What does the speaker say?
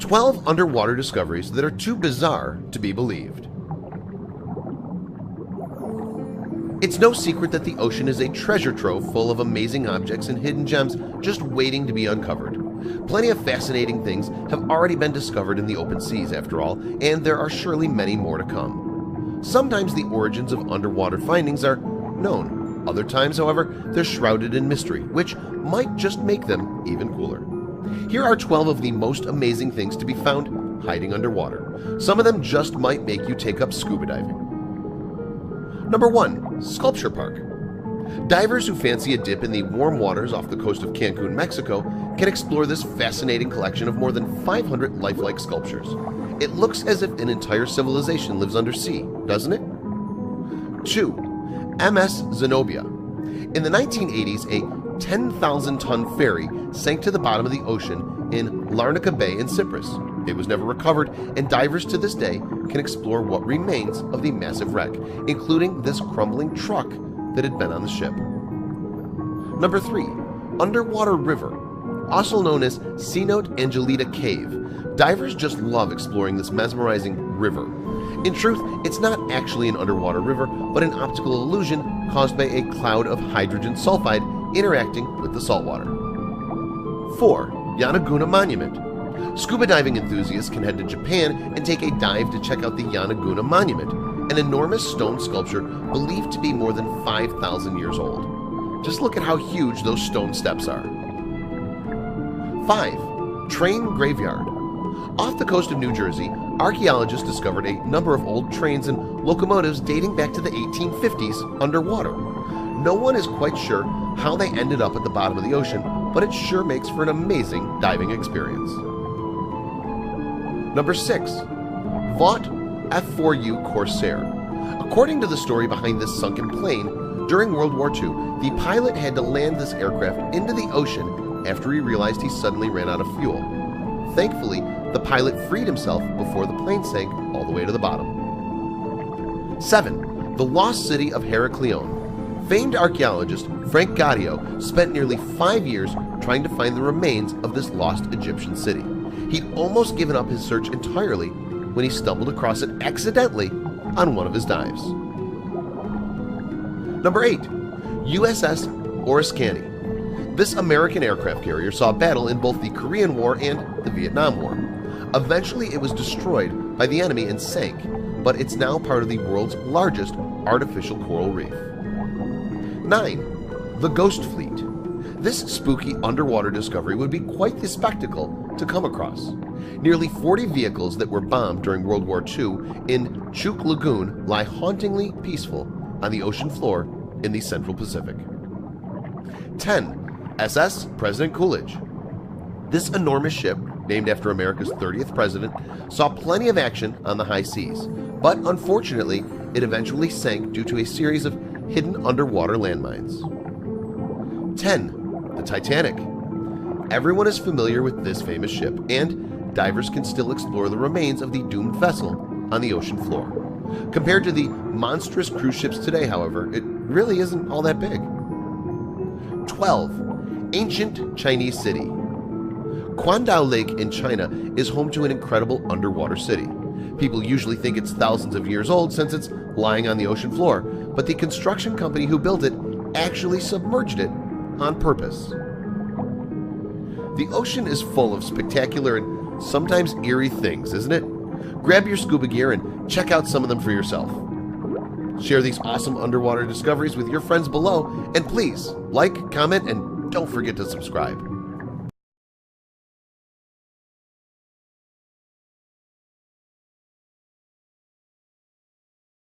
12 underwater discoveries that are too bizarre to be believed. It's no secret that the ocean is a treasure trove full of amazing objects and hidden gems just waiting to be uncovered. Plenty of fascinating things have already been discovered in the open seas after all, and there are surely many more to come. Sometimes the origins of underwater findings are known. Other times, however, they're shrouded in mystery, which might just make them even cooler. Here are 12 of the most amazing things to be found hiding underwater. Some of them just might make you take up scuba diving. Number 1. Sculpture Park. Divers who fancy a dip in the warm waters off the coast of Cancun, Mexico can explore this fascinating collection of more than 500 lifelike sculptures. It looks as if an entire civilization lives undersea, doesn't it? 2. MS Zenobia. In the 1980s, a 10,000-ton ferry sank to the bottom of the ocean in Larnaca Bay in Cyprus. It was never recovered, and divers to this day can explore what remains of the massive wreck, including this crumbling truck that had been on the ship. Number 3. Underwater River. Also known as Cenote Angelita Cave, divers just love exploring this mesmerizing river. In truth, it's not actually an underwater river, but an optical illusion caused by a cloud of hydrogen sulfide interacting with the saltwater. 4. Yanaguna Monument. Scuba diving enthusiasts can head to Japan and take a dive to check out the Yanaguna Monument, an enormous stone sculpture believed to be more than 5,000 years old. Just look at how huge those stone steps are. 5. Train Graveyard. Off the coast of New Jersey, archaeologists discovered a number of old trains and locomotives dating back to the 1850s underwater. No one is quite sure how they ended up at the bottom of the ocean, but it sure makes for an amazing diving experience. Number 6. Vought F4U Corsair. According to the story behind this sunken plane, during World War II, the pilot had to land this aircraft into the ocean after he realized he suddenly ran out of fuel. Thankfully, the pilot freed himself before the plane sank all the way to the bottom. 7. The Lost City of Heraklion. Famed archaeologist Frank Gaudio spent nearly 5 years trying to find the remains of this lost Egyptian city. He'd almost given up his search entirely when he stumbled across it accidentally on one of his dives. Number 8. USS Oriskany. This American aircraft carrier saw battle in both the Korean War and the Vietnam War. Eventually, it was destroyed by the enemy and sank, but it's now part of the world's largest artificial coral reef. 9. The Ghost Fleet. This spooky underwater discovery would be quite the spectacle to come across. Nearly 40 vehicles that were bombed during World War II in Chuk Lagoon lie hauntingly peaceful on the ocean floor in the Central Pacific. 10. SS President Coolidge. This enormous ship, named after America's 30th president, saw plenty of action on the high seas, but unfortunately, it eventually sank due to a series of hidden underwater landmines. 10. The Titanic. Everyone is familiar with this famous ship, and divers can still explore the remains of the doomed vessel on the ocean floor. Compared to the monstrous cruise ships today, however, it really isn't all that big. 12. Ancient Chinese City. Quandao Lake in China is home to an incredible underwater city. People usually think it's thousands of years old since it's lying on the ocean floor, but the construction company who built it actually submerged it on purpose. The ocean is full of spectacular and sometimes eerie things, isn't it? Grab your scuba gear and check out some of them for yourself. Share these awesome underwater discoveries with your friends below, and please like, comment, and don't forget to subscribe.